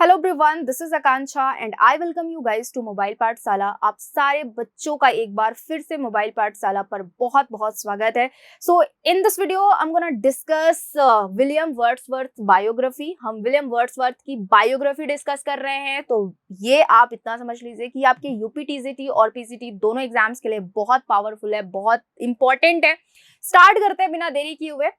Hello everyone, this is Akanksha and I welcome you guys to mobile Pathshala. आप सारे बच्चों का एक बार फिर से मोबाइल पाठशाला पर बहुत बहुत स्वागत है। So in this video I am gonna discuss William Wordsworth biography. हम विलियम वर्ड्सवर्थ की बायोग्राफी डिस्कस कर रहे हैं। तो ये आप इतना समझ लीजिए कि आपके यूपी टीजीटी और पीसीटी दोनों एग्जाम्स के लिए बहुत पावरफुल है, बहुत इंपॉर्टेंट है। स्टार्ट करते हैं बिना देरी किए हुए।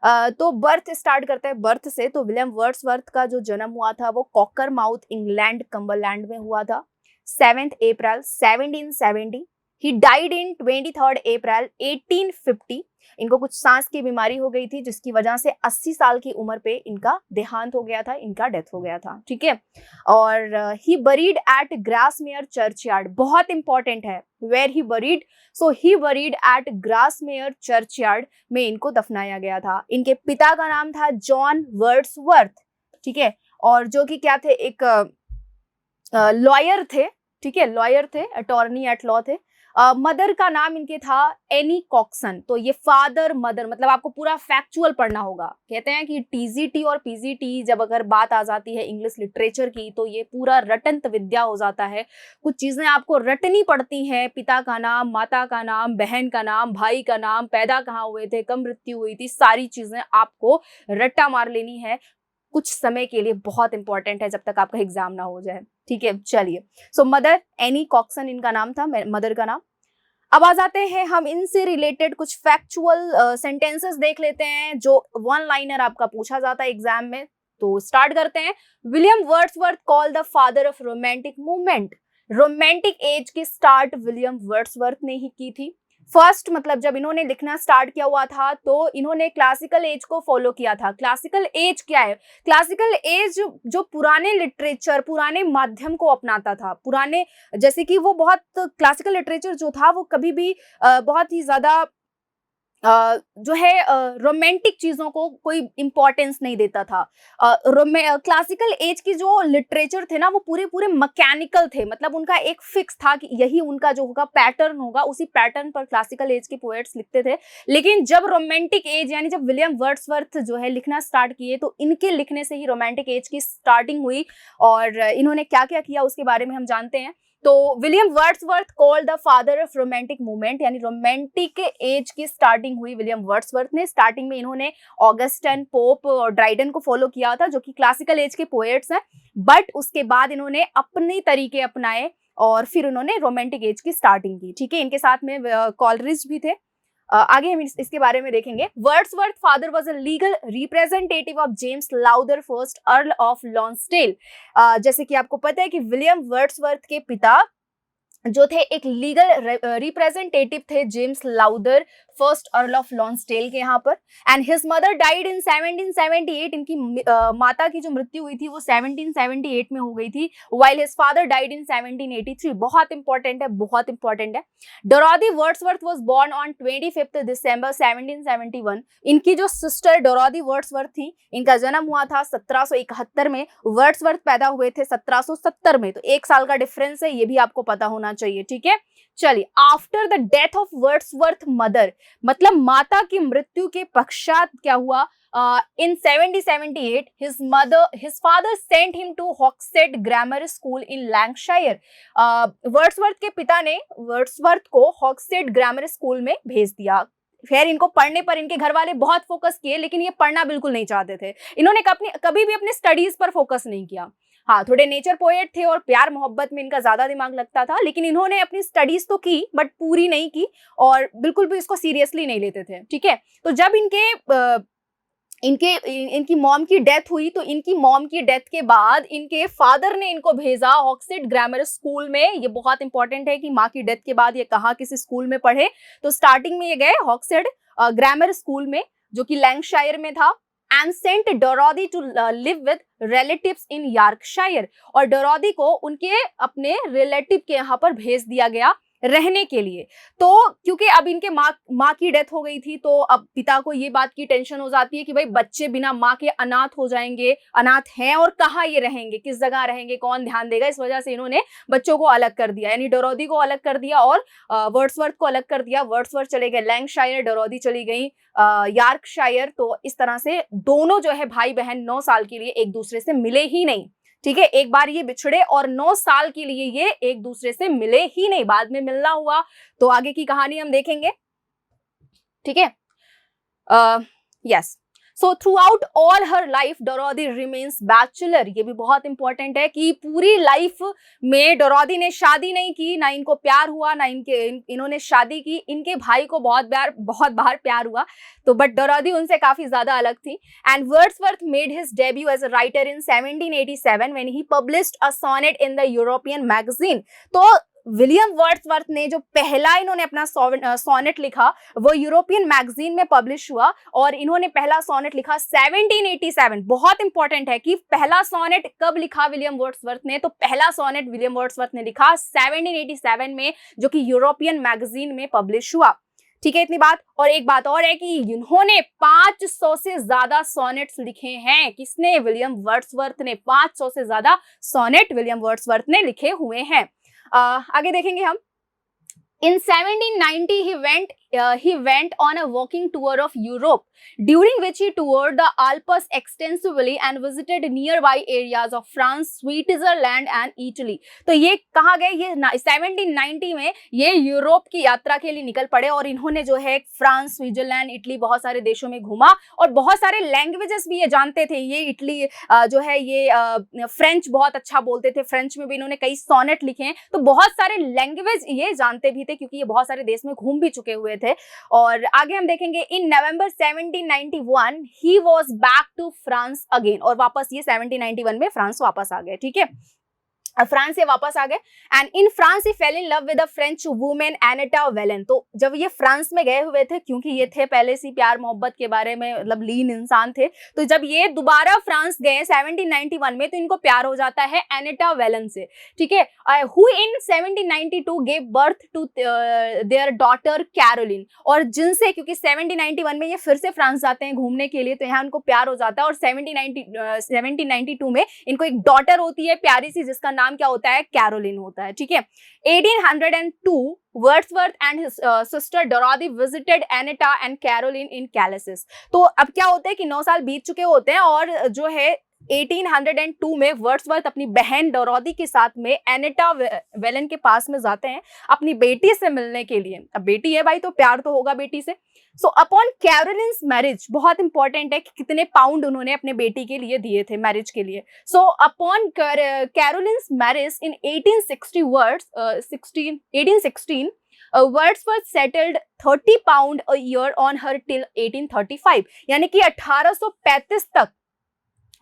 तो बर्थ स्टार्ट करते हैं बर्थ से। तो विलियम वर्ड्सवर्थ का जो जन्म हुआ था वो कॉकरमाउथ, इंग्लैंड, कम्बरलैंड में हुआ था 7 अप्रैल 1770। ही डाइड इन 23 अप्रैल 1850। इनको कुछ सांस की बीमारी हो गई थी जिसकी वजह से 80 साल की उम्र पे इनका देहांत हो गया था, इनका डेथ हो गया था। ठीक है। और he buried at Grasmere churchyard, बहुत इंपॉर्टेंट है, where he buried. So he buried at Grasmere churchyard में इनको दफनाया गया था। इनके पिता का नाम था जॉन वर्ड्सवर्थ। ठीक है। और जो कि क्या थे, एक लॉयर थे। ठीक है, लॉयर थे, अटॉर्नी एट लॉ थे। मदर का नाम इनके था एनी कॉक्सन। तो ये फादर मदर, मतलब आपको पूरा फैक्चुअल पढ़ना होगा। कहते हैं कि टीजीटी और पीजीटी जब अगर बात आ जाती है इंग्लिश लिटरेचर की तो ये पूरा रटंत विद्या हो जाता है। कुछ चीजें आपको रटनी पड़ती हैं, पिता का नाम, माता का नाम, बहन का नाम, भाई का नाम, पैदा कहाँ हुए थे, कब मृत्यु हुई थी, सारी चीजें आपको रट्टा मार लेनी है कुछ समय के लिए। बहुत इंपॉर्टेंट है जब तक आपका एग्जाम ना हो जाए। ठीक है, चलिए। सो मदर एनी कॉक्सन इनका नाम था, मदर का नाम। अब आ जाते हैं हम इनसे रिलेटेड कुछ फैक्चुअल सेंटेंसेस देख लेते हैं जो वन लाइनर आपका पूछा जाता है एग्जाम में। तो स्टार्ट करते हैं। William Wordsworth called the father of romantic movement. Romantic as की स्टार्ट विलियम वर्ड्सवर्थ ने ही की थी। फर्स्ट, मतलब जब इन्होंने लिखना स्टार्ट किया हुआ था तो इन्होंने क्लासिकल एज को फॉलो किया था। क्लासिकल एज क्या है? क्लासिकल एज जो पुराने लिटरेचर, पुराने माध्यम को अपनाता था। पुराने, जैसे कि वो बहुत क्लासिकल लिटरेचर जो था वो कभी भी बहुत ही ज्यादा जो है रोमांटिक चीजों को कोई इंपॉर्टेंस नहीं देता था। क्लासिकल एज की जो लिटरेचर थे ना वो पूरे पूरे मैकेनिकल थे। मतलब उनका एक फिक्स था कि यही उनका जो होगा पैटर्न होगा, उसी पैटर्न पर क्लासिकल एज के पोएट्स लिखते थे। लेकिन जब रोमांटिक एज यानी जब विलियम वर्ड्सवर्थ जो है लिखना स्टार्ट किए तो इनके लिखने से ही रोमांटिक एज की स्टार्टिंग हुई। और इन्होंने क्या क्या किया उसके बारे में हम जानते हैं। तो William Wordsworth called the father of romantic movement, यानी रोमांटिक एज की स्टार्टिंग हुई विलियम वर्ड्सवर्थ ने। स्टार्टिंग में इन्होंने ऑगस्टन, पोप और ड्राइडन को फॉलो किया था जो कि क्लासिकल एज के पोएट्स हैं। बट उसके बाद इन्होंने अपने तरीके अपनाए और फिर उन्होंने रोमांटिक एज की स्टार्टिंग की। ठीक है, इनके साथ में कॉलरिज भी थे। आगे हम इसके बारे में देखेंगे। Wordsworth father was a legal representative of James Lowther first Earl of Lonsdale. जैसे कि आपको पता है कि विलियम वर्ड्सवर्थ के पिता जो थे एक लीगल रिप्रेजेंटेटिव थे James Lowther first Earl of लॉन्सडेल के यहाँ पर। And his mother died in 1778। इनकी माता की जो मृत्यु हुई थी वो 1778 में हो गई थी। While his father died in 1783। बहुत इंपॉर्टेंट है, बहुत इंपॉर्टेंट है। Dorothy Wordsworth was born on 25 December 1771। इनकी जो सिस्टर डोरोथी वर्ड्सवर्थ थी, इनका जन्म हुआ था 1771 में। वर्ड्सवर्थ पैदा हुए थे 1770 में। तो 1 साल का डिफरेंस है, ये भी आपको पता होना चाहिए। ठीक है, चलिए। After the death of Wordsworth mother, मतलब माता की मृत्यु के पश्चात क्या हुआ, इन 1778 his father sent him to Hogshead Grammar School in Lancashire। Wordsworth के पिता ने वर्ड्सवर्थ को हॉक्सटेड ग्रामर स्कूल में भेज दिया। खैर, इनको पढ़ने पर इनके घर वाले बहुत फोकस किए लेकिन ये पढ़ना बिल्कुल नहीं चाहते थे। इन्होंने कभी भी अपने स्टडीज पर फोकस नहीं किया। हाँ, थोड़े नेचर पोएट थे और प्यार मोहब्बत में इनका ज्यादा दिमाग लगता था, लेकिन इन्होंने अपनी स्टडीज तो की बट पूरी नहीं की और बिल्कुल भी इसको सीरियसली नहीं लेते थे। ठीक है, तो जब इनकी मॉम की डेथ हुई तो इनकी मॉम की डेथ के बाद इनके फादर ने इनको भेजा हॉक्सटेड ग्रामर स्कूल में। ये बहुत इंपॉर्टेंट है कि माँ की डेथ के बाद ये कहाँ किसी स्कूल में पढ़े। तो स्टार्टिंग में ये गए हॉक्सटेड ग्रामर स्कूल में जो कि लैंकशायर में था। And sent Dorothy to live with relatives in Yorkshire. और डोरोथी को उनके अपने रिलेटिव के यहाँ पर भेज दिया गया रहने के लिए। तो क्योंकि अब इनके माँ की डेथ हो गई थी तो अब पिता को ये बात की टेंशन हो जाती है कि भाई बच्चे बिना माँ के अनाथ हो जाएंगे, अनाथ हैं और कहाँ ये रहेंगे, किस जगह रहेंगे, कौन ध्यान देगा। इस वजह से इन्होंने बच्चों को अलग कर दिया, यानी डोरोथी को अलग कर दिया और वर्ड्सवर्थ को अलग कर दिया। वर्ड्सवर्थ चले गए लैंकशायर, डोरोथी चली गई यॉर्कशायर। तो इस तरह से दोनों जो है भाई बहन 9 साल के लिए एक दूसरे से मिले ही नहीं। ठीक है, एक बार ये बिछड़े और 9 साल के लिए ये एक दूसरे से मिले ही नहीं, बाद में मिलना हुआ, तो आगे की कहानी हम देखेंगे। ठीक है, yes. So through out all हर लाइफ डोरोथी रिमेन्स बैचलर। ये भी बहुत इंपॉर्टेंट है कि पूरी लाइफ में डोरोथी ने शादी नहीं की, ना इनको प्यार हुआ, ना इन्होंने शादी की। इनके भाई को बहुत बार प्यार हुआ, तो बट डोरोथी उनसे काफी ज्यादा अलग थी। And Wordsworth made his debut as a writer in 1787 when he published a sonnet in the European magazine. तो विलियम वर्ड्सवर्थ ने जो पहला इन्होंने अपना सोनेट लिखा वो यूरोपियन मैगजीन में पब्लिश हुआ, और इन्होंने पहला सोनेट लिखा 1787। बहुत इंपॉर्टेंट है कि पहला सोनेट कब लिखा विलियम वर्ड्सवर्थ ने, तो पहला सोनेट विलियम वर्ड्सवर्थ ने लिखा 1787 में, जो कि यूरोपियन मैगजीन में पब्लिश हुआ। ठीक है, इतनी बात। और एक बात और है कि इन्होंने 500 से ज्यादा सोनेट्स लिखे हैं। किसने? विलियम वर्ड्सवर्थ ने। 500 से ज्यादा सोनेट विलियम वर्ड्सवर्थ ने लिखे हुए हैं। आगे देखेंगे हम। In 1790 he went on a walking tour of Europe, during which he toured the Alps extensively and visited nearby areas of France, Switzerland and Italy. तो ये कहाँ गए? ये 1790 में ये यूरोप की यात्रा के लिए निकल पड़े, और इन्होंने जो है फ्रांस, स्विट्जरलैंड, इटली, बहुत सारे देशों में घूमा, और बहुत सारे लैंग्वेजेस भी ये जानते थे। ये इटली जो है ये फ्रेंच बहुत अच्छा बोलते थे, फ्रेंच में भी इन्होंने कई सोनेट लिखे हैं, तो बहुत सारे लैंग्वेज ये जानते भी थे, क्योंकि ये बहुत सारे देश में घूम भी चुके हुए थे। और आगे हम देखेंगे, in November 1791 he was back to France again, और वापस ये 1791 में फ्रांस वापस आ गए। ठीक है, फ्रांस से वापस आ गए। And in France he fell in love with a French women Annette Vallon. तो जब ये फ्रांस में गए हुए थे, क्योंकि ये थे पहले से प्यार मोहब्बत के बारे में मतलब लीन इंसान थे, तो जब ये दोबारा फ्रांस गए 1791 में, तो इनको प्यार हो जाता है एनेटा वेलन से। ठीक है, who in 1792 gave birth to their daughter Caroline, और जिनसे, क्योंकि 1791 में ये फिर से फ्रांस जाते हैं घूमने के लिए, तो यहाँ उनको प्यार हो जाता है, और 1792 में इनको एक डॉटर होती है प्यारी सी, जिसका नाम क्या होता है? कैरोलिन होता है। ठीक है, 1802 Wordsworth and his sister Dorothy visited Annette and Caroline in Calais. तो अब क्या होता है कि 9 साल बीत चुके होते हैं, और जो है 1802 में वर्ड्सवर्थ अपनी बहन डोरोथी के साथ में एनेटा वेलन के पास में जाते हैं अपनी बेटी से मिलने के लिए। अब बेटी है भाई, तो प्यार तो होगा बेटी से। सो अपॉन कैरोलिन्स मैरिज, बहुत इंपॉर्टेंट है कि कितने पाउंड उन्होंने अपने बेटी के लिए दिए थे मैरिज के लिए। So upon Caroline's marriage in 1816 Wordsworth settled 30 pound a year on her till 1835, यानी कि 1835 तक,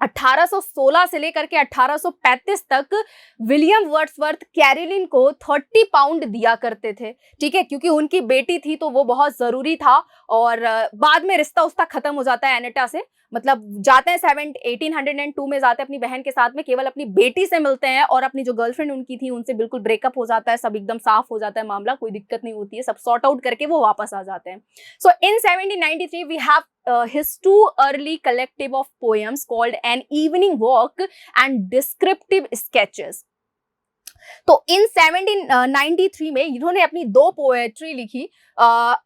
1816 से लेकर के 1835 तक विलियम वर्ड्सवर्थ कैरोलिन को 30 पाउंड दिया करते थे। ठीक है, क्योंकि उनकी बेटी थी तो वो बहुत जरूरी था, और बाद में रिश्ता उसका खत्म हो जाता है एनेटा से। मतलब जाते हैं 1802 में जाते हैं अपनी बहन के साथ में, केवल अपनी बेटी से मिलते हैं, और अपनी जो गर्लफ्रेंड उनकी थी उनसे बिल्कुल ब्रेकअप हो जाता है, सब एकदम साफ हो जाता है मामला, कोई दिक्कत नहीं होती है, सब सॉर्ट आउट करके वो वापस आ जाते हैं। So in 1793 we have his two early collective of poems called An Evening Walk and Descriptive Sketches. तो इन 1793 में इन्होंने अपनी 2 पोएट्री लिखी,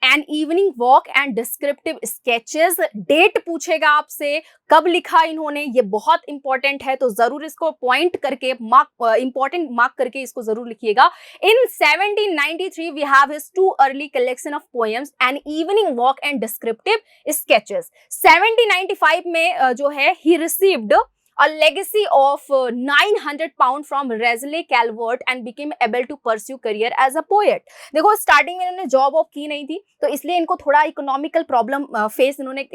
an evening walk and descriptive sketches. Date पूछेगा आपसे, कब लिखा इन्होंने, ये बहुत इंपॉर्टेंट है, तो जरूर इसको पॉइंट करके इंपॉर्टेंट मार्क करके इसको जरूर लिखिएगा। In 1793 we have his 2 early collection of poems, an evening walk and descriptive sketches. 1795 में जो है he received a legacy of 900 pound from Leslie Calvert and became able to pursue career as a poet. देखो starting में इन्होंने job of की नहीं थी, तो इसलिए इनको थोड़ा इकोनॉमिकल प्रॉब्लम फेस इन्होंने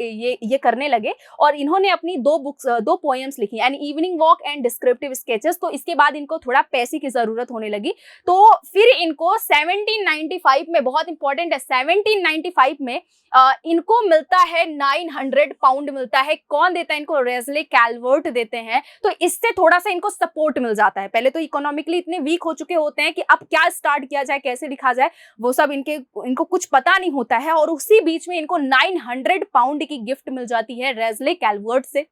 ये करने लगे, और इन्होंने अपनी 2 पोएम्स लिखी, an evening walk and descriptive sketches. तो इसके बाद इनको थोड़ा पैसे की जरूरत होने लगी, तो फिर इनको 1795 में, बहुत इंपॉर्टेंट है, 1795 में इनको मिलता है 900 पाउंड मिलता है। कौन देता है इनको? रेज़ले कैलवर्ट देते हैं। तो इससे थोड़ा सा इनको सपोर्ट मिल जाता है। पहले तो इकोनॉमिकली इतने वीक हो चुके होते हैं कि अब क्या स्टार्ट किया जाए, कैसे लिखा जाए, वो सब इनको कुछ पता नहीं होता है, और उसी बीच में इनको 900 पाउंड की गिफ्ट मिल जाती है रेज़ले कैलवर्ट से।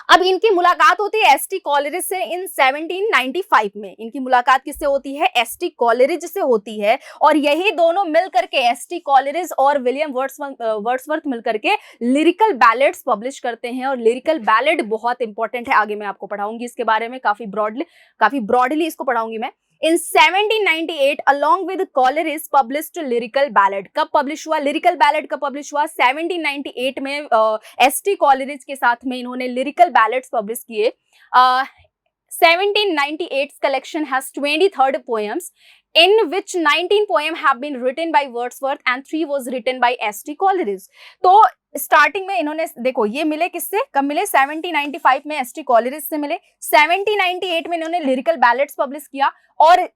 अब इनकी मुलाकात होती है एसटी कॉलरिज से इन 1795 में। इनकी मुलाकात किससे होती है? एसटी कॉलरिज से होती है। और यही दोनों मिलकर के, एसटी कॉलरिज और विलियम वर्ड्सवर्थ मिलकर के लिरिकल बैलेड्स पब्लिश करते हैं। और लिरिकल बैलेड बहुत इंपॉर्टेंट है, आगे मैं आपको पढ़ाऊंगी इसके बारे में, काफी ब्रॉडली इसको पढ़ाऊंगी मैं। In 1798, along with Coleridge, published lyrical ballad. कब पब्लिश हुआ लिरिकल बैलेड? कब पब्लिश हुआ? 1798 में एसटी कॉलरिज के साथ में इन्होंने लिरिकल बैलेड्स पब्लिश किए। 1798 collection has 23 poems, in which 19 poems have been written by Wordsworth and 3 was written by S.T. Coleridge. तो स्टार्टिंग में इन्होंने, देखो ये मिले किससे, कब मिले? 1795 में एस टी कॉलरिज से मिले। 1798 में इन्होंने लिरिकल बैलेड्स पब्लिश किया। और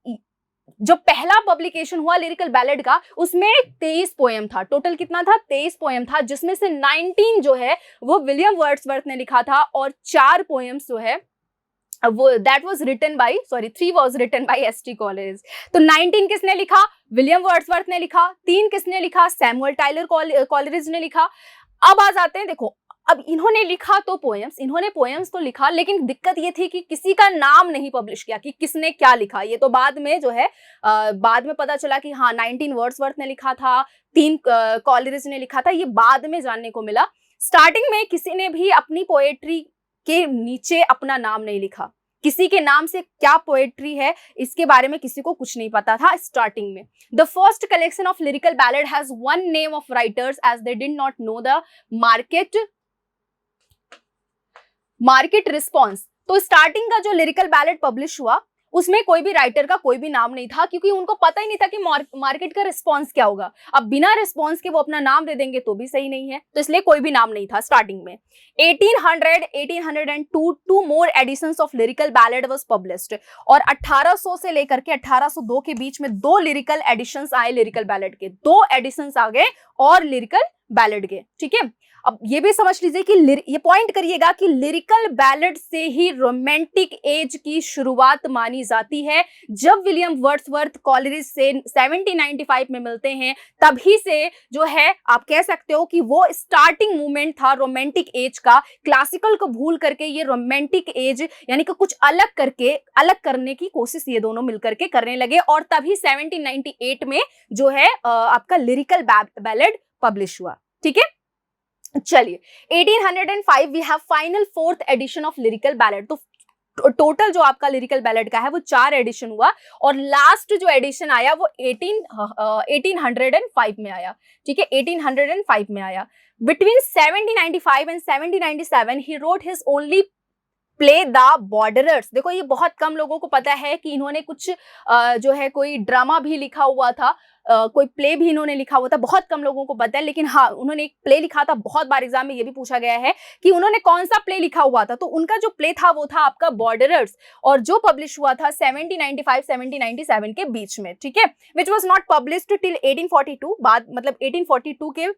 जो पहला पब्लिकेशन हुआ लिरिकल बैलेड का, उसमें 23 पोएम था। टोटल कितना था? 23 पोएम था, जिसमें से 19 जो है वो विलियम वर्ड्सवर्थ ने लिखा था और 4 पोएम्स जो है वो that was written by 3 was written by ST Coleridge. तो 19 किसने लिखा? विलियम वर्ड्सवर्थ ने लिखा। 3 किसने लिखा? सैमुअल टाइलर कॉलरिज ने लिखा। अब आ जाते हैं, देखो अब इन्होंने लिखा तो पोएम्स तो लिखा, लेकिन दिक्कत ये थी कि किसी का नाम नहीं पब्लिश किया कि किसने क्या लिखा। ये तो बाद में जो है बाद में पता चला कि हाँ 19 वर्ड्सवर्थ ने लिखा था, 3 कॉलरिज ने लिखा था, ये बाद में जानने को मिला। स्टार्टिंग में किसी ने भी अपनी पोएट्री के नीचे अपना नाम नहीं लिखा। किसी के नाम से क्या पोएट्री है इसके बारे में किसी को कुछ नहीं पता था स्टार्टिंग में। The first collection of lyrical ballad has one name of writers as they did not know the market response. तो स्टार्टिंग का जो लिरिकल बैलेड पब्लिश हुआ उसमें कोई भी राइटर का कोई भी नाम नहीं था, क्योंकि उनको पता ही नहीं था कि मार्केट का रिस्पांस क्या होगा। अब बिना रिस्पांस के वो अपना नाम दे देंगे तो भी सही नहीं है, तो इसलिए कोई भी नाम नहीं था स्टार्टिंग में। 1802 two more editions of lyrical ballad was published. और 1800 से लेकर के 1802 के बीच में 2 लिरिकल एडिशंस आए लिरिकल बैलेड के, 2 एडिशंस आ गए और लिरिकल बैलेड के। ठीक है, अब ये भी समझ लीजिए कि ये पॉइंट करिएगा कि लिरिकल बैलेड से ही रोमांटिक एज की शुरुआत मानी जाती है। जब विलियम वर्ड्सवर्थ कॉलरिज से 1795 में मिलते हैं, तभी से जो है आप कह सकते हो कि वो स्टार्टिंग मूवमेंट था रोमांटिक एज का। क्लासिकल को भूल करके ये रोमांटिक एज यानी कि कुछ अलग करने की कोशिश ये दोनों मिलकर के करने लगे, और तभी 1798 में जो है आपका लिरिकल बैलेड पब्लिश हुआ। ठीक है, चलिए 1805 we have final 4th edition of lyrical ballad. तो टोटल जो आपका लिरिकल बैलेड का है वो 4 एडिशन हुआ, और लास्ट जो एडिशन आया वो 1805 में आया। ठीक है, 1805 में आया। Between 1795 and 1797 he wrote his only play the Borderers. देखो ये बहुत कम लोगों को पता है कि इन्होंने कुछ जो है कोई ड्रामा भी लिखा हुआ था, कोई प्ले भी इन्होंने लिखा हुआ था, बहुत कम लोगों को पता है। लेकिन हाँ, उन्होंने एक प्ले लिखा था। बहुत बार एग्जाम में ये भी पूछा गया है कि उन्होंने कौन सा प्ले लिखा हुआ था। तो उनका जो प्ले था वो था आपका बॉर्डरर्स, और जो पब्लिश हुआ था 1795-1797 के बीच में। ठीक है, which was not published till 1842। बाद मतलब 1842 के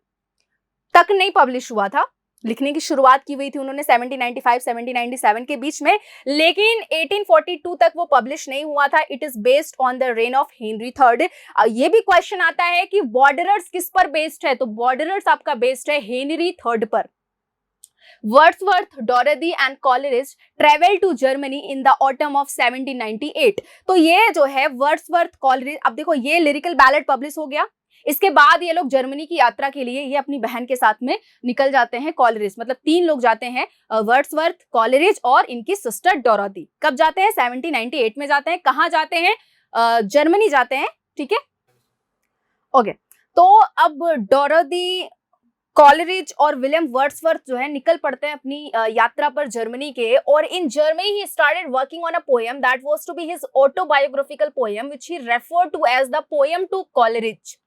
तक नहीं पब्लिश हुआ था, लिखने की शुरुआत की हुई थी उन्होंने 1795-1797 के बीच में, लेकिन 1842 तक वो पब्लिश नहीं हुआ था। It is based on the rain of Henry III। ये भी क्वेश्चन आता है कि बॉर्डरर्स किस पर बेस्ड है, तो बॉर्डरर्स आपका बेस्ड है हेनरी III पर। Wordsworth, Dorothy and Coleridge travel to Germany in the autumn of 1798। तो ये जो है वर्ड्सवर्थ, कॉलरिज, अब देखो ये लिरिकल बैलेड पब्लिश हो गया, इसके बाद ये लोग जर्मनी की यात्रा के लिए ये अपनी बहन के साथ में निकल जाते हैं। कॉलरिज मतलब 3 लोग जाते हैं, वर्ड्सवर्थ, कॉलरिज और इनकी सिस्टर डोरथी। कब जाते हैं? 1798 में जाते हैं। कहाँ जाते हैं? जर्मनी जाते हैं। ठीक है, ओके। तो अब डोरथी, कॉलरिज और विलियम वर्ड्सवर्थ जो है निकल पड़ते हैं अपनी यात्रा पर जर्मनी के, और in Germany he started working on a poem that was to be his autobiographical poem which he referred to as the poem to Coleridge.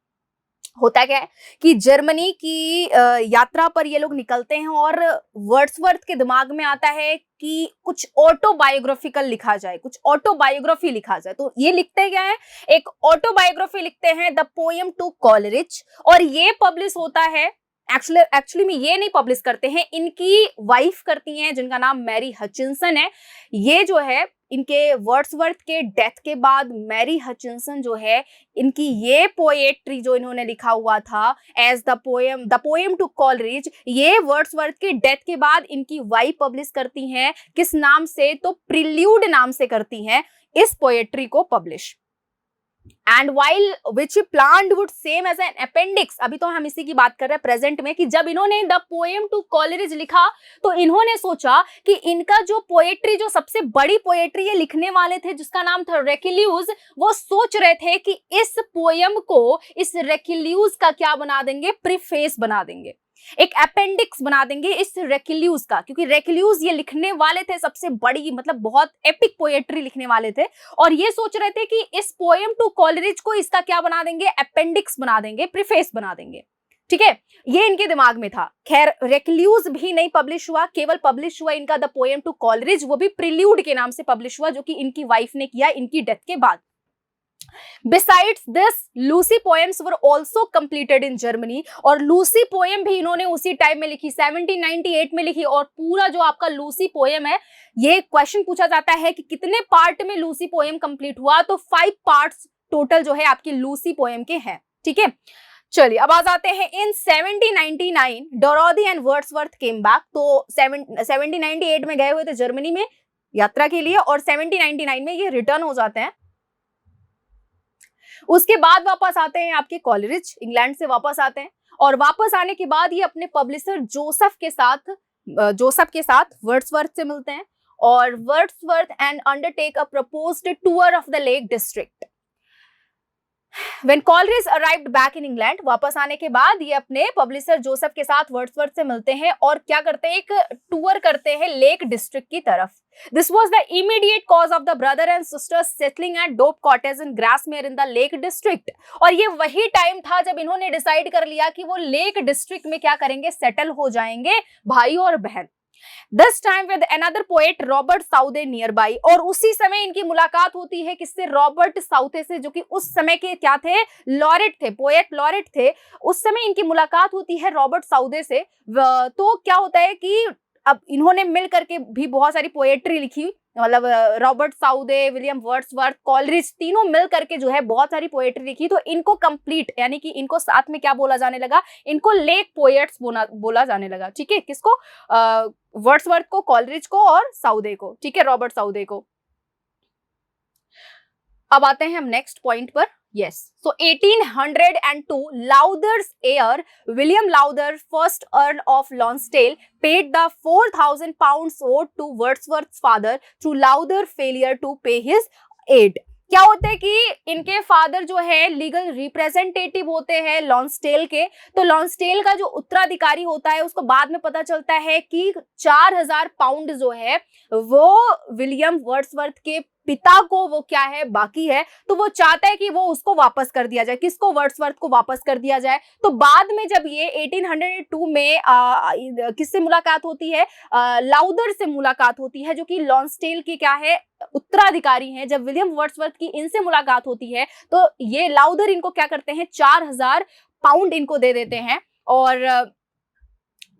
होता क्या है कि जर्मनी की यात्रा पर ये लोग निकलते हैं, और वर्ड्सवर्थ के दिमाग में आता है कि कुछ ऑटोबायोग्राफिकल लिखा जाए, कुछ ऑटोबायोग्राफी लिखा जाए। तो ये लिखते क्या है? एक ऑटोबायोग्राफी लिखते हैं, द पोएम टू कॉलरिज, और ये पब्लिश होता है। एक्चुअली में ये नहीं पब्लिश करते हैं, इनकी वाइफ करती हैं, जिनका नाम मैरी हचिंसन है। ये जो है इनके वर्ड्सवर्थ के डेथ के बाद मैरी हचिंसन जो है, इनकी ये पोएट्री जो इन्होंने लिखा हुआ था as the poem to Coleridge, ये वर्ड्सवर्थ के डेथ के बाद इनकी वाइफ पब्लिश करती हैं। किस नाम से? तो प्रिल्यूड नाम से करती हैं इस पोएट्री को publish. And while which planned would same as an appendix, अभी तो हम इसी की बात कर रहे हैं प्रेजेंट में, कि जब इन्होंने द पोएम टू कॉलरिज लिखा तो इन्होंने सोचा कि इनका जो पोएट्री, जो सबसे बड़ी पोएट्री ये लिखने वाले थे जिसका नाम था रेक्यूल्यूज, वो सोच रहे थे कि इस पोएम को, इस रेक्यूल्यूज का क्या बना देंगे? प्रीफेस बना देंगे, एक अपेंडिक्स बना देंगे इस रेक्यूल्यूज का, क्योंकि रेक्यूल्यूज ये लिखने वाले थे सबसे बड़ी, मतलब बहुत एपिक पोएट्री लिखने वाले थे, और ये सोच रहे थे कि इस पोएम टू कॉलरिज को इसका क्या बना देंगे? अपेंडिक्स बना देंगे, प्रीफेस बना देंगे। ठीक है, ये इनके दिमाग में था। खैर, रेक्यूल्यूज भी नहीं पब्लिश हुआ, केवल पब्लिश हुआ इनका द पोएम टू कॉलरिज, वो भी प्रिल्यूड के नाम से पब्लिश हुआ, जो कि इनकी वाइफ ने किया इनकी डेथ के बाद। Besides this, Lucy poems were also completed in Germany, और लूसी पोएम भी इन्होंने उसी टाइम में लिखी, 1798 में लिखी। और पूरा जो आपका लूसी पोएम है, ये क्वेश्चन पूछा जाता है कि कितने पार्ट में लूसी पोएम कंप्लीट हुआ, तो 5 पार्ट्स टोटल जो है आपकी लूसी पोएम के हैं। ठीक है, चलिए अब आ जाते हैं इन 1799 Dorothy and Wordsworth came back. तो 1798 में गए हुए थे जर्मनी में यात्रा के लिए, और 1799 में ये रिटर्न हो जाते हैं। उसके बाद वापस आते हैं आपके कॉलरिज, इंग्लैंड से वापस आते हैं, और वापस आने के बाद ये अपने पब्लिशर जोसेफ के साथ वर्ड्सवर्थ से मिलते हैं, और Wordsworth and undertake a proposed tour of the lake district. When Coleridge arrived back in England, वापस आने के बाद ये अपने पब्लिशर जोसेफ के साथ वर्ड्सवर्थ से मिलते हैं, और क्या करते हैं? एक टूर करते हैं लेक डिस्ट्रिक्ट की तरफ। This was the immediate cause of the brother and sister settling at Dope Cottage in Grasmere in the Lake District। और ये वही टाइम था जब इन्होंने डिसाइड कर लिया कि वो लेक डिस्ट्रिक्ट में क्या करेंगे? सेटल हो जाएंगे, भाई और बहन। This time with another poet Robert Southey nearby, और उसी समय इनकी मुलाकात होती है किससे? रॉबर्ट साउदे से, जो कि उस समय के क्या थे? लॉरेट थे, पोएट लॉरेट थे। उस समय इनकी मुलाकात होती है रॉबर्ट साउदे से। तो क्या होता है कि अब इन्होंने मिल करके भी बहुत सारी पोएट्री लिखी, मतलब Robert Southey, William Wordsworth, Coleridge, तीनों मिल करके जो है बहुत सारी पोएट्री लिखी। तो इनको कंप्लीट, यानी कि इनको साथ में क्या बोला जाने लगा? इनको लेक पोएट्स बोला जाने लगा। ठीक है, किसको? वर्ड्सवर्थ को, कॉलरिज को और साउदे को। ठीक है, रॉबर्ट साउदे को। अब आते हैं हम नेक्स्ट पॉइंट पर। Yes. So 1802, Lowther's heir, William Lowther, first Earl of Lonsdale, paid the £4,000 owed to Wordsworth's father through Lowther's failure to pay his aid. क्या होता है कि इनके फादर जो है लीगल रिप्रेजेंटेटिव होते हैं लॉन्सडेल के, तो लॉन्सडेल का जो उत्तराधिकारी होता है उसको बाद में पता चलता है कि 4,000 पाउंड जो है वो विलियम वर्ड्सवर्थ के पिता को वो क्या है? बाकी है। तो वो चाहता है कि वो उसको वापस कर दिया जाए। किसको? वर्ड्सवर्थ को वापस कर दिया जाए। तो बाद में जब ये 1802 में किससे मुलाकात होती है? लाउदर से मुलाकात होती है, जो कि लॉन्सडेल की क्या है? उत्तराधिकारी हैं। जब विलियम वर्ड्सवर्थ की इनसे मुलाकात होती है तो ये लाउदर इनको क्या करते हैं? 4,000 पाउंड इनको दे देते हैं, और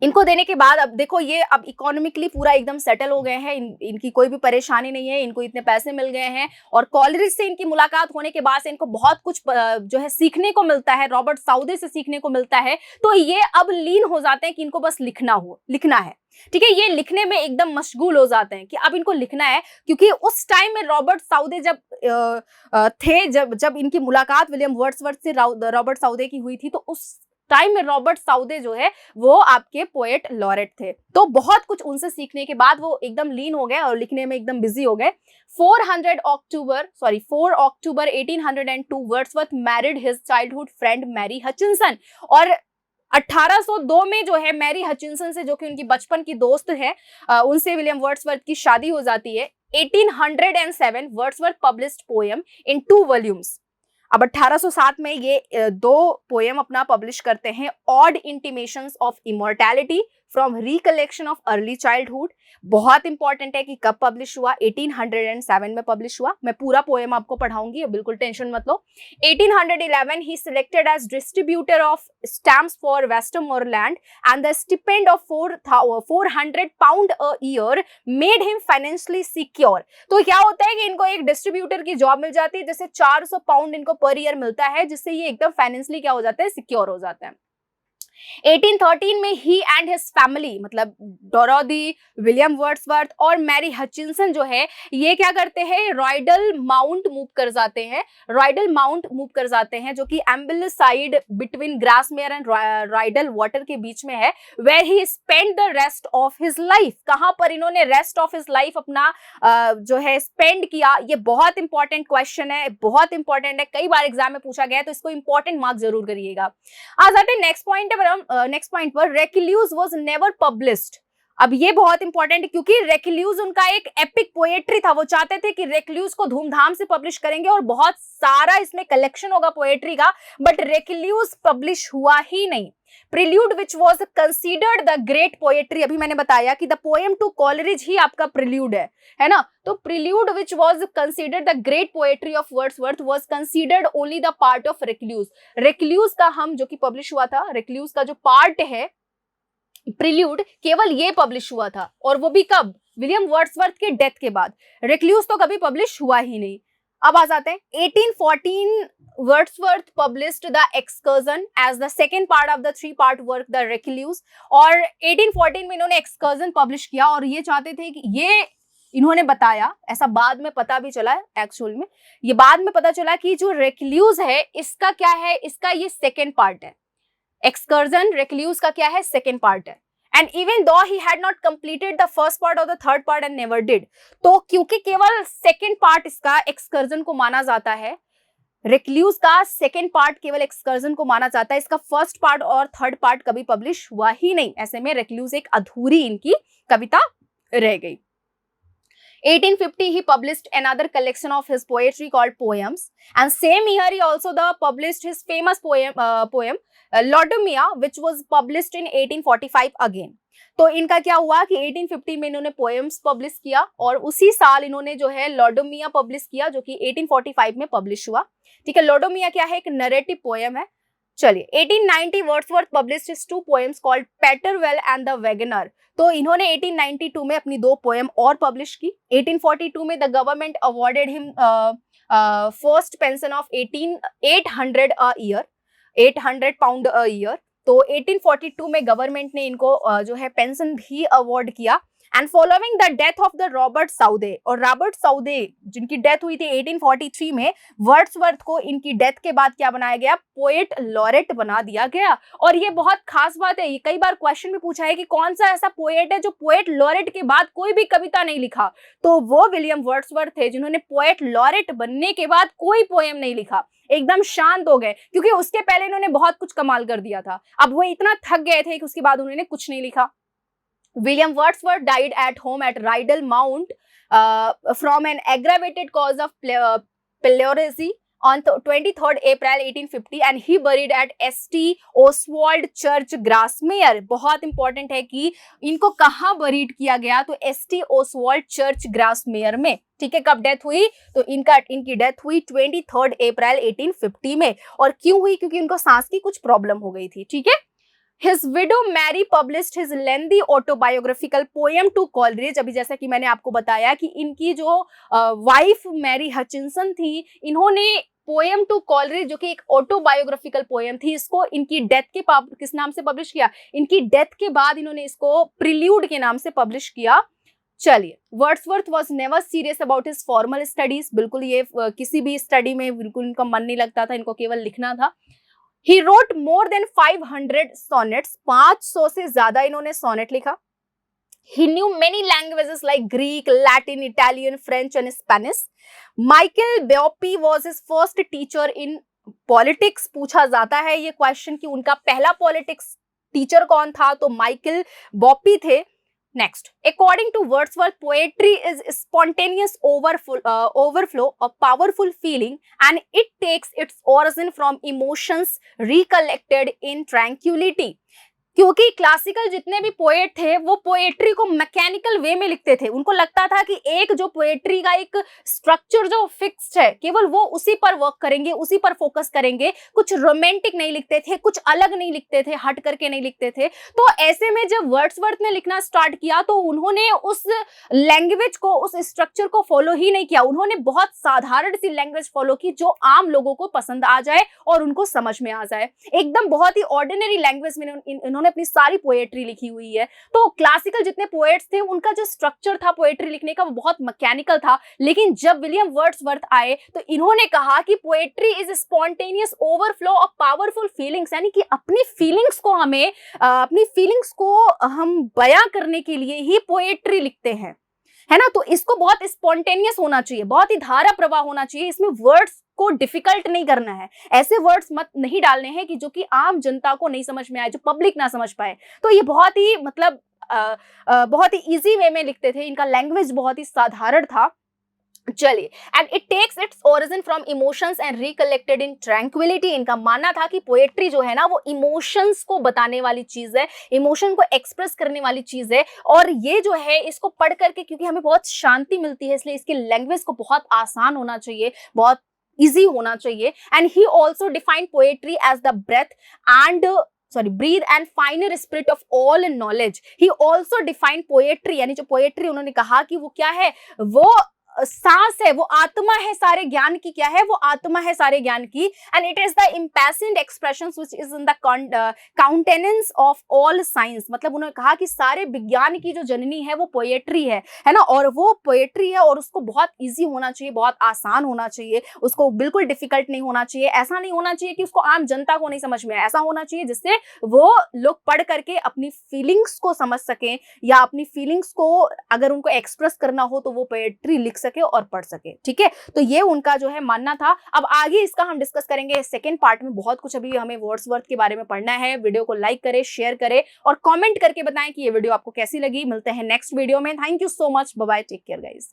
इनको देने के बाद अब देखो ये अब इकोनॉमिकली पूरा एकदम सेटल हो गए हैं, इनकी कोई भी परेशानी नहीं है, इनको इतने पैसे मिल गए हैं, और कॉलरिज से इनकी मुलाकात होने के बाद से इनको बहुत कुछ जो है सीखने को मिलता है, रॉबर्ट साउदे से सीखने को मिलता है। तो ये अब लीन हो जाते हैं कि इनको बस लिखना है। ठीक है, ये लिखने में एकदम मशगूल हो जाते हैं कि अब इनको लिखना है, क्योंकि उस टाइम में रॉबर्ट साउदे जब इनकी मुलाकात विलियम वर्ड्सवर्थ से रॉबर्ट साउदे की हुई थी, तो उस टाइम में रॉबर्ट साउदे जो है वो आपके पोएट लॉरेट थे। तो बहुत कुछ उनसे सीखने के बाद वो एकदम लीन हो गए और लिखने में एकदम बिजी हो गए। 4 October 1802 Wordsworth married his childhood friend Mary Hutchinson, और 1802 में जो है मैरी हचिंसन से, जो कि उनकी बचपन की दोस्त है, उनसे विलियम वर्ड्सवर्थ की शादी हो जाती है। 1807 Wordsworth published poem in 2 volumes. अब 1807 में ये 2 पोएम अपना पब्लिश करते हैं, odd intimations of immortality, from recollection of early childhood. बहुत इंपॉर्टेंट है कि कब पब्लिश हुआ, 1807 में पब्लिश हुआ। मैं पूरा पोएम आपको पढ़ाऊंगी, बिल्कुल टेंशन मत लो। 1811 he selected as distributor of stamps for Westmoreland and the stipend of 400 pound a year made him financially secure। तो क्या होता है कि इनको एक डिस्ट्रीब्यूटर की जॉब मिल जाती है, जैसे 400 पाउंड इनको पर ईयर मिलता है, जिससे ये एकदम फाइनेंशियली क्या हो जाते हैं, सिक्योर हो जाते हैं। 1813 में ही एंड हिज फैमिली, मतलब डोरोथी, विलियम वर्ड्सवर्थ और मैरी हचिंसन जो है, ये क्या करते हैं, रॉयडल माउंट मूव कर जाते हैं। रॉयडल माउंट मूव कर जाते हैं जो कि Ambleside between Grasmere and Rydal Water के बीच में है, where he spend the rest of his life. कहां पर इन्होंने रेस्ट ऑफ हिज लाइफ अपना जो है स्पेंड किया, ये बहुत इंपॉर्टेंट क्वेश्चन है, बहुत इंपॉर्टेंट है, कई बार एग्जाम में पूछा गया है, तो इसको इंपॉर्टेंट मार्क जरूर करिएगा। आ जाते हैं नेक्स्ट पॉइंट नेक्स्ट पॉइंट पर, रेक्लूज वाज नेवर पब्लिश्ड। अब ये बहुत इंपॉर्टेंट है क्योंकि रेक्लूज उनका एक एपिक पोएट्री था, वो चाहते थे कि रेक्लूज को धूमधाम से पब्लिश करेंगे और बहुत सारा इसमें कलेक्शन होगा पोएट्री का, बट रेक्लूज पब्लिश हुआ ही नहीं। Prelude which was considered the great poetry, अभी मैंने बताया कि द पोएम टू कॉलरिज ही आपका प्रिल्यूड है ना, तो prelude which was considered the great poetry of Wordsworth was considered only the part of recluse. Recluse का हम जो कि पब्लिश हुआ था, रेक्लूज का जो पार्ट है प्रिल्यूड, केवल ये पब्लिश हुआ था, और वो भी कब, विलियम वर्ड्सवर्थ के डेथ के बाद। रेक्लूज तो कभी पब्लिश हुआ ही नहीं। अब आ जाते हैं 1814, Wordsworth published the excursion as the second part of the 3-part work the recluse, और 1814 में इन्होंने एक्सकर्जन पब्लिश किया, और ये चाहते थे कि ये इन्होंने बताया, ऐसा बाद में पता भी चला है, एक्चुअल में ये बाद में पता चला कि जो रेक्लूज है इसका क्या है, इसका ये सेकेंड पार्ट है। एक्सकर्जन रेक्लूज का क्या है, सेकेंड पार्ट है। And even though he had not completed the first part और the third part and never did, तो क्योंकि केवल सेकेंड पार्ट इसका एक्सकर्जन को माना जाता है, रेक्लूज का सेकेंड पार्ट केवल एक्सकर्जन को माना जाता है, इसका फर्स्ट पार्ट और थर्ड पार्ट कभी पब्लिश हुआ ही नहीं। ऐसे में रेक्लूज एक अधूरी इनकी कविता रह गई। 1850 he published another collection of his poetry called Poems, and same year he also published his famous poem Lodomia, which was published in 1845 again। तो इनका क्या हुआ कि 1850 में इन्होंने पोएम्स पब्लिश किया, और उसी साल इन्होंने जो है लोडोमिया पब्लिश किया, जो कि 1845 में पब्लिश हुआ। ठीक है, लोडोमिया क्या है, एक नरेटिव पोएम है। चलिए 1890 Wordsworth published his 2 poems called Peter Bell and the Waggoner. तो इन्होंने 1892 में अपनी 2 पोएम और पब्लिश की। 1842 में the government awarded him first pension of 800 a year, 800 pound a year. तो 1842 में गवर्नमेंट ने इनको जो है पेंशन भी अवार्ड किया। And following the death of the Robert Southey, और रॉबर्ट साउदे जिनकी डेथ हुई थी 1843 में, वर्ड्सवर्थ को इनकी डेथ के बाद क्या बनाया गया, पोएट लॉरेट बना दिया गया। और ये बहुत खास बात है, ये कई बार क्वेश्चन में पूछा है कि कौन सा ऐसा पोएट है जो पोएट लॉरेट के बाद कोई भी कविता नहीं लिखा, तो वो विलियम वर्ड्सवर्थ थे, जिन्होंने पोएट लॉरेट बनने के बाद कोई पोएम नहीं लिखा, एकदम शांत हो गए, क्योंकि उसके पहले इन्होंने बहुत कुछ कमाल कर दिया था। अब वो इतना थक गए थे कि उसके बाद उन्होंने कुछ नहीं लिखा। William Wordsworth died at home at Rydal Mount from an aggravated cause of pleurisy on 23rd April 1850, and he buried at St. Oswald Church, Grasmere। बहुत इंपॉर्टेंट है कि इनको कहाँ बरीड किया गया, तो St. Oswald Church, Grasmere में। ठीक है, कब डेथ हुई, तो इनकी डेथ हुई 23rd April 1850 में। और क्यों हुई, क्योंकि उनको सांस की कुछ प्रॉब्लम हो गई थी। ठीक है, His widow Mary published his lengthy autobiographical poem to Coleridge। अभी जैसा कि मैंने आपको बताया कि इनकी जो वाइफ मैरी हचिंसन थी, इन्होंने पोएम टू कॉलरिज जो कि एक ऑटोबायोग्राफिकल पोएम थी, इसको इनकी डेथ के किस नाम से पब्लिश किया, इनकी डेथ के बाद इन्होंने इसको प्रिल्यूड के नाम से पब्लिश किया। चलिए, Wordsworth was never serious about his formal studies, बिल्कुल ये किसी भी स्टडी में बिल्कुल इनका मन नहीं लगता था, इनको केवल लिखना था। He wrote more than 500 sonnets, 500 से ज्यादा इन्होंने सोनेट लिखा। He knew many languages like Greek, Latin, Italian, French and Spanish. Michael Boppy was his first teacher in politics। पूछा जाता है ये क्वेश्चन कि उनका पहला पॉलिटिक्स टीचर कौन था, तो माइकल बॉपी थे। Next, according to Wordsworth, poetry is spontaneous overflow of powerful feeling, and it takes its origin from emotions recollected in tranquility। क्योंकि क्लासिकल जितने भी पोएट थे वो पोएट्री को मैकेनिकल वे में लिखते थे। उनको लगता था कि एक जो पोएट्री का एक स्ट्रक्चर जो फिक्स्ड है, केवल वो उसी पर वर्क करेंगे, उसी पर फोकस करेंगे। कुछ रोमांटिक नहीं लिखते थे, कुछ अलग नहीं लिखते थे, हट करके नहीं लिखते थे। तो ऐसे में जब वर्ड्सवर्थ ने लिखना स्टार्ट किया तो उन्होंने उस लैंग्वेज को, उस स्ट्रक्चर को फॉलो ही नहीं किया। उन्होंने बहुत साधारण सी लैंग्वेज फॉलो की जो आम लोगों को पसंद आ जाए और उनको समझ में आ जाए। एकदम बहुत ही ऑर्डिनरी लैंग्वेज में इन्होंने अपनी सारी पोएट्री लिखी हुई है। तो क्लासिकल जितने पोएट्स थे उनका जो स्ट्रक्चर था पोएट्री लिखने का वो बहुत मैकेनिकल था। लेकिन जब विलियम वर्ड्सवर्थ आए तो इन्होंने कहा कि poetry is spontaneous overflow of powerful feelings, यानी कि अपनी फीलिंग्स को हम बयां करने के लिए ही पोएट्री लिखते हैं, है ना। तो इसको बहुत स्पॉन्टेनियस होना चाहिए, बहुत ही धारा प्रवाह होना चाहिए। इसमें वर्ड्स को डिफिकल्ट नहीं करना है, ऐसे वर्ड्स मत नहीं डालने हैं कि जो कि आम जनता को नहीं समझ में आए, जो पब्लिक ना समझ पाए। तो ये बहुत ही मतलब बहुत ही इजी वे में लिखते थे, इनका लैंग्वेज बहुत ही साधारण था। चलिए, and it takes its origin from emotions and recollected in tranquillity. इनका मानना था कि पोएट्री जो है ना वो इमोशंस को बताने वाली चीज है, इमोशन को एक्सप्रेस करने वाली चीज है। और ये जो है इसको पढ़ करके क्योंकि हमें बहुत शांति मिलती है, इसलिए इसकी लैंग्वेज को बहुत आसान होना चाहिए, बहुत इजी होना चाहिए। And he also defined poetry as the breathe and finer spirit of all knowledge. He also defined poetry, यानी जो पोएट्री उन्होंने कहा कि वो क्या है, वो सांस है, वो आत्मा है सारे ज्ञान की। क्या है वो? आत्मा है सारे ज्ञान की। And it is the impassioned expressions which is in the countenance of all science. मतलब उन्होंने कहा कि सारे विज्ञान की जो जननी है वो पोएट्री है ना। और वो पोएट्री है और उसको बहुत इजी होना चाहिए, बहुत आसान होना चाहिए, उसको बिल्कुल डिफिकल्ट नहीं होना चाहिए। ऐसा नहीं होना चाहिए कि उसको आम जनता को नहीं समझ में आए, ऐसा होना चाहिए जिससे वो लोग पढ़ करके अपनी फीलिंग्स को समझ सकें, या अपनी फीलिंग्स को अगर उनको एक्सप्रेस करना हो तो वो पोएट्री लिख सके और पढ़ सके। ठीक है, तो ये उनका जो है मानना था। अब आगे इसका हम डिस्कस करेंगे सेकंड पार्ट में। बहुत कुछ अभी हमें वर्ड्सवर्थ के बारे में पढ़ना है। वीडियो को लाइक करें, शेयर करें और कमेंट करके बताएं कि ये वीडियो आपको कैसी लगी। मिलते हैं नेक्स्ट वीडियो में। Thank you so much, bye bye, take care guys.